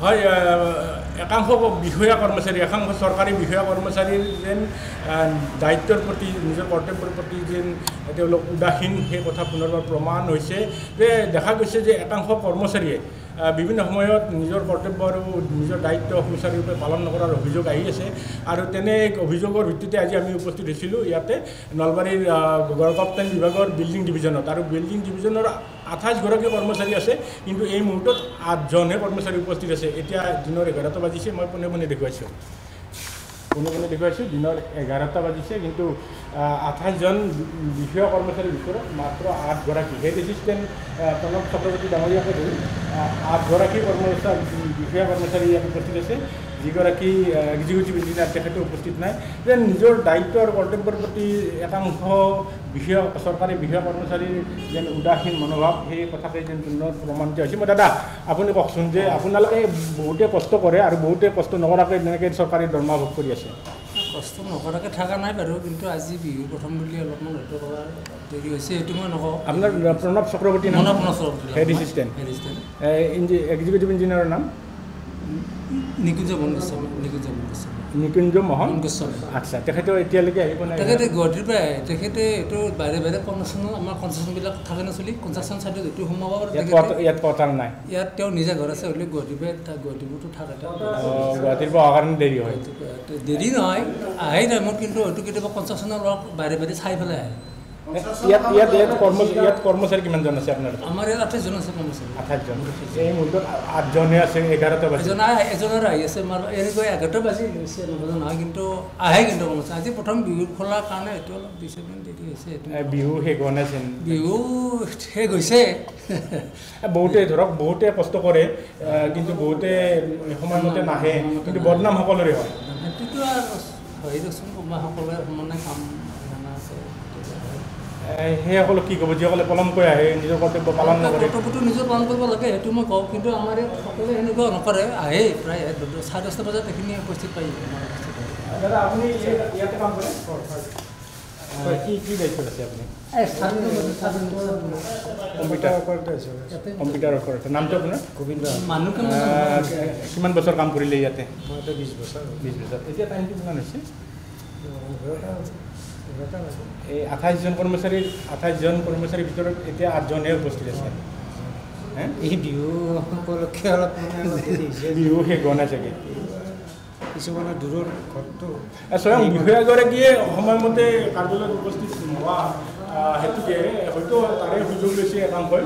হয় একাংশ বিষয়া কৰ্মচাৰী একাংশ চৰকাৰী বিষয়া কৰ্মচাৰীৰ যেন দায়িত্বৰ প্ৰতি নিজৰ কৰ্তব্যৰ প্ৰতি যেন তেওঁলোক উদাসীন সেই কথা পুনৰবাৰ প্ৰমাণ হৈছে যে দেখা গৈছে যে একাংশ কৰ্মচাৰীয়ে বিভিন্ন সময়ত নিজৰ কৰ্তব্য আৰু নিজৰ দায়িত্ব সুচাৰুৰূপে পালন নকৰাৰ অভিযোগ আহি আছে আৰু তেনে এক অভিযোগৰ ভিত্তিতে আজি আমি উপস্থিত হৈছিলোঁ ইয়াতে নলবাৰীৰ গড়কাপ্তানি বিভাগৰ বিল্ডিং ডিভিজনত আৰু বিল্ডিং ডিভিজনৰ 28গৰাকী কৰ্মচাৰী আছে কিন্তু এই মুহূৰ্তত 8জনহে কৰ্মচাৰী উপস্থিত আছে এতিয়া দিনৰ 11টা বাজিছে মই পোনে পোনে দেখুৱাইছোঁ দিনৰ 11টা বাজিছে কিন্তু 28জন বিষয়া কৰ্মচাৰীৰ ভিতৰত মাত্ৰ 8গৰাকী হেড এছিষ্টেণ্ট প্ৰণৱ চক্ৰৱৰ্তী ডাঙৰীয়াকে ধৰি 8গৰাকী বিষয়া কৰ্মচাৰী ইয়াত উপস্থিত আছে যিগৰাকী এক্সিকিউটিভ ইঞ্জিনিয়াৰ তেখেতে উপস্থিত নাই যেন নিজৰ দায়িত্ব আৰু কৰ্তব্যৰ প্ৰতি একাংশ বিষয়া চৰকাৰী বিষয়া কৰ্মচাৰীৰ যেন উদাসীন মনোভাৱ সেই কথাকে যেন পুনৰ প্ৰমাণিত হৈছে মই দাদা আপুনি কওকচোন যে আপোনালোকে বহুতে কষ্ট কৰে আৰু বহুতে কষ্ট নকৰাকৈ তেনেকৈ চৰকাৰী দৰমহা ভোগ কৰি আছে কষ্ট নকৰাকৈ থকা নাই বাৰু কিন্তু আজি বিহু প্ৰথম বুলি অলপমান হয়তো কৰাৰ দেৰি হৈছে সেইটো মই নকওঁ আপোনাৰ প্ৰণৱ চক্ৰৱৰ্তী নাম হেড এছিষ্টেণ্ট এক্সিকিউটিভ ইঞ্জিনিয়াৰৰ নাম নিকুঞ্জ মোহন গোস্বামী আচ্ছা তেখেতে এতিয়ালৈকে আহিব নাই তেখেতে গুৱাহাটীৰ পৰা আহে তেখেতে এইটো বাহিৰে বাহিৰে কনষ্ট্ৰাকশ্যন আমাৰ কনষ্ট্ৰাকশ্যনবিলাক থাকে নচলি কনষ্ট্ৰাকশ্যন চাইডত এইটো সোমাব ইয়াত কোৱাৰ্টাৰ নাই ইয়াত তেওঁ নিজা ঘৰ আছে হ'লে গুৱাহাটীৰ পৰা গুৱাহাটীবোৰতো থাকে গুৱাহাটীৰ পৰা অহাৰ কাৰণে দেৰি হয় দেৰি নহয় আহে টাইমত কিন্তু হয়তো কেতিয়াবা কনষ্ট্ৰাকশ্যনৰ লগ বাহিৰে বাহিৰে চাই পেলাই আহে ইয়াত কৰ্মচাৰী কিমানজন আছে আপোনাৰ আমাৰ ইয়াত 28জন আছে কৰ্মচাৰী 28জন এই মুহূৰ্তত 8জনহে আছে 11টা বাজি এজনৰ আহি আছে এনেকৈ 11টা বাজি হৈছে নহয় কিন্তু আহে কিন্তু কৰ্মচাৰী আজি প্ৰথম বিহু খোলাৰ কাৰণে এইটো অলপ 2 দিন দেৰি হৈছে বিহু শেষ হোৱা নাই বিহু শেষ হৈছে বহুতে কষ্ট কৰে কিন্তু বহুতে সময়মতে নাহে কিন্তু বদনাম সকলোৰে হয় সেইটোতো আৰু হয় দেচোন সকলোৱে সমানে কাম সেইসকলক কি ক'ব যিসকলে পলমকৈ আহে নিজৰ কৰ্তব্য পালন নকৰে কৰ্তব্যটো নিজৰ পালন কৰিব লাগে সেইটো মই কওঁ কিন্তু আমাৰ ইয়াত সকলোৱে সেনেকুৱা নকৰে আহে প্ৰায় 10:30 বজাত এইখিনি উপস্থিত পাই দাদা আপুনি ইয়াতে কাম কৰে কি দায়িত্বত আছে আপুনি কম্পিউটাৰৰ ওপৰত নামটো আপোনাৰ গোবিন্দ কিমান বছৰ কাম কৰিলে ইয়াতে 20 বছৰ এতিয়া টাইমটো কিমান হৈছে এই 28জন কৰ্মচাৰীৰ ভিতৰত এতিয়া 8জনহে উপস্থিত আছে এই বিহু উপলক্ষে অলপ বিহু শেষ হোৱা নাই চাগে কিছুমানৰ দূৰৰ ঘৰটো স্বয়ং বিষয়াগৰাকীয়ে সময়মতে কাৰ্যালয়ত উপস্থিত হোৱা হেতুকে হয়তো তাৰে সুযোগ লৈছে একাংশই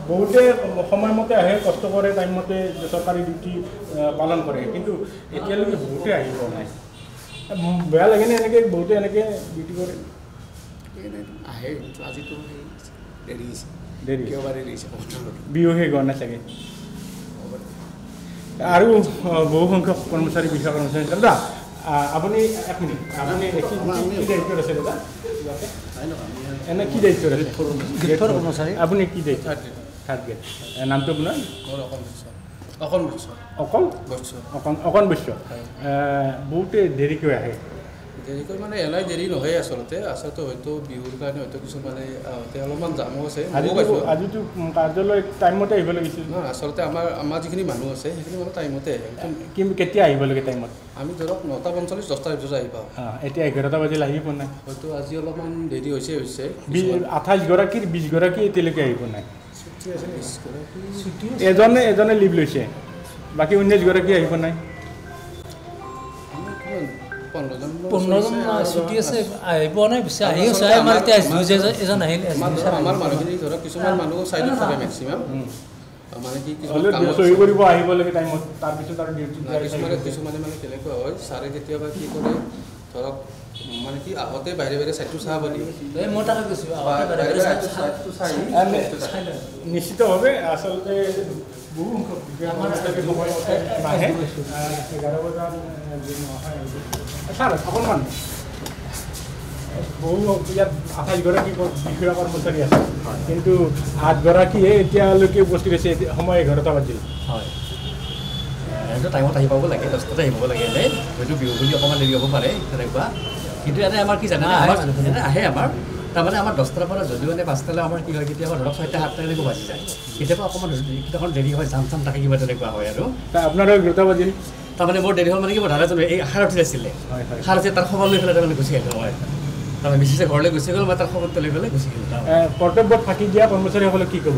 বহুতে সময়মতে আহে কষ্ট কৰে টাইমমতে চৰকাৰী ডিউটি পালন কৰে কিন্তু এতিয়ালৈকে বহুতে আহি পোৱা নাই বেয়া লাগেনে এনেকৈ বহুতে এনেকৈ ডিউটি কৰে আহে আজিতো দেৰি বিহু শেষ হোৱা নাই চাগে আৰু বহু সংখ্যক কৰ্মচাৰী বিষয়া কৰ্মচাৰী দাদা আপুনি এক মিনিট আপুনি কি দায়িত্বত আছে দাদা এনে কি দায়িত্বত আছে কৰ্মচাৰী আপুনি কি দায়িত্ব থাৰ্ড গ্ৰেড নামটো আপোনাৰ অকণ বৈশ্য বহুতে দেৰিকৈ আহে দেৰিকৈ মানে এলাই দেৰি নহয় আচলতে হয়তো বিহুৰ কাৰণে হয়তো কিছুমানে অলপমান জামো আছে আজিতো কাৰ্যালয় টাইমতে আহিব লাগিছিল নহয় আচলতে আমাৰ যিখিনি মানুহ আছে সেইখিনি মানুহ টাইমতে আহে কিন্তু কেতিয়া আহিব লাগে টাইমত আমি ধৰক 9:45 10টাৰ ভিতৰত আহি পাওঁ এতিয়া 11টা বাজিল আহি পোৱা নাই হয়তো আজি অলপমান দেৰি হৈছে 28গৰাকীৰ 20গৰাকী এতিয়ালৈকে আহিব নাই এজনে লিভ লৈছে বাকী 19গৰাকী আহিব নাই 15জন ছুটি আছে আহিব নাই পিছে আহি আছে আমাৰ এতিয়া এজন আহিলে আমাৰ মানুহখিনি ধৰক কিছুমান মানুহ চাইডত থাকে মেক্সিমাম মানে কি চহী কৰিব আহিব লাগে টাইমত তাৰপিছত আৰু কিছুমানে মানে কেনেকুৱা হয় ছাৰে কেতিয়াবা কি কৰে ধৰক মানে কি আহোঁতে বাহিৰে বাহিৰে চাইডটো চাহ পালি মই তাকে কৈছোঁ নিশ্চিতভাৱে আচলতে বহু নাহে 11 বজাত ছাৰ অকণমান বহু ইয়াত 28গৰাকী বিষয়া কৰ্মচাৰী আছে কিন্তু 8গৰাকীহে এতিয়ালৈকে উপস্থিত আছে সময় 11টা বাজিল হয় টাইমত আহি পাব লাগে 10টাতে আহিব লাগে এনে হয়তো বিহু বুলি অকণমান দেৰি হ'ব পাৰে তেনেকুৱা কিন্তু এনে আমাৰ কি জানে আহে আমাৰ তাৰমানে আমাৰ 10টাৰ পৰা যদিও মানে 5টালৈ আমাৰ কি হয় কেতিয়াবা ধৰক 6টা 7টালৈকে বাজি যায় কেতিয়াবা অকণমান দেৰি হয় জাম থাকে কিবা তেনেকুৱা হয় আৰু আপোনাৰো 11টা বাজিল তাৰমানে মোৰ দেৰি হ'ল মানে কি ধাৰাটো এই সাৰথি আছিলে সাৰথি তাৰ খবৰ লৈ পেলাই তাৰমানে গুচি আহিলোঁ মই তাৰমানে মিছেছে ঘৰলৈ গুচি গ'ল মই তাৰ খবৰটো লৈ পেলাই গুচি গ'লোঁ কৰ্তব্যত ফাঁকি দিয়া কৰ্মচাৰীসকলে কি ক'ব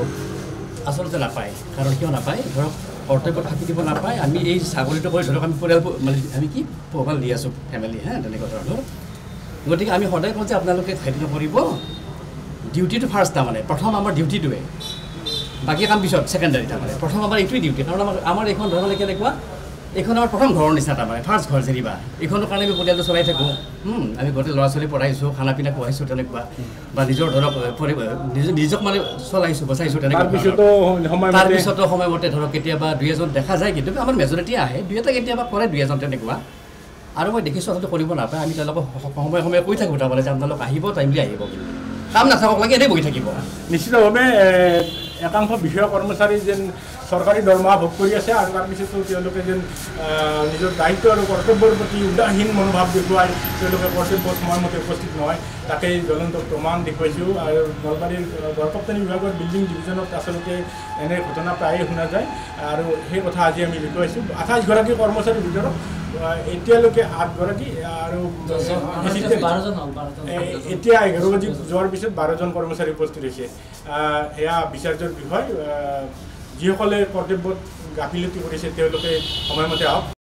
আচলতে নাপায় কাৰণ কিয় নাপায় ধৰক কৰ্তব্যত ফাঁকি দিব নাপায় আমি এই ছাগলীটো কৰি ধৰক আমি পৰিয়াল মানে আমি কি পোহপাল দি আছোঁ ফেমিলি তেনেকুৱা ধৰণৰ গতিকে আমি সদায় কওঁ যে আপোনালোকে হেৰি নকৰিব ডিউটিটো ফাৰ্ষ্ট তাৰমানে প্ৰথম আমাৰ ডিউটিটোৱে বাকী কাম পিছত ছেকেণ্ডাৰী তাৰমানে প্ৰথম আমাৰ এইটোৱে ডিউটি কাৰণ আমাৰ এইখন ধৰ মানে কেনেকুৱা এইখন আমাৰ প্ৰথম ঘৰৰ নিচিনা তাৰমানে ফাৰ্ষ্ট ঘৰ যেনিবা এইখনৰ কাৰণে আমি পৰিয়ালটো চলাই থাকোঁ আমি গোটেই ল'ৰা ছোৱালী পঢ়াইছোঁ খানা পিনা খুৱাইছোঁ তেনেকুৱা বা নিজৰ ধৰক নিজক মানে চলাইছোঁ বচাইছোঁ তেনেকুৱা তাৰপিছতো সময়মতে ধৰক কেতিয়াবা 2-এজন দেখা যায় কিন্তু আমাৰ মেজৰিটি আহে 2-এটা কেতিয়াবা কৰে 2-এজন তেনেকুৱা আৰু মই দেখিছোঁ আচলতে কৰিব নাপায় আমি তেওঁলোকক সময়ে সময়ে কৈ থাকোঁ তাৰমানে যে আপোনালোক আহিব টাইমলি আহিব কিন্তু কাম নাথাকক লাগে এনেই বহি থাকিব নিশ্চিতভাৱে একাংশ বিষয়া কৰ্মচাৰী যেন চৰকাৰী দৰমহা ভোগ কৰি আছে আৰু তাৰপিছতো তেওঁলোকে যেন নিজৰ দায়িত্ব আৰু কৰ্তব্যৰ প্ৰতি উদাসীন মনোভাৱ দেখুৱাই তেওঁলোকে কৰ্তব্যত সময়মতে উপস্থিত নহয় তাকেই জ্বলন্ত প্ৰমাণ দেখুৱাইছোঁ আৰু নলবাৰীৰ গড়কাপ্তানি বিভাগৰ বিল্ডিং ডিভিজনত আচলতে এনে ঘটনা প্ৰায়ে শুনা যায় আৰু সেই কথা আজি আমি দেখুৱাইছোঁ 28গৰাকী কৰ্মচাৰীৰ ভিতৰত এতিয়ালৈকে 8গৰাকী আৰু এতিয়া 11 বাজি যোৱাৰ পিছত 12জন কৰ্মচাৰী উপস্থিত হৈছে এয়া বিচাৰ্যৰ বিষয় যিসকলে কৰ্তব্যত গাফিলতি কৰিছে তেওঁলোকে সময়মতে আহক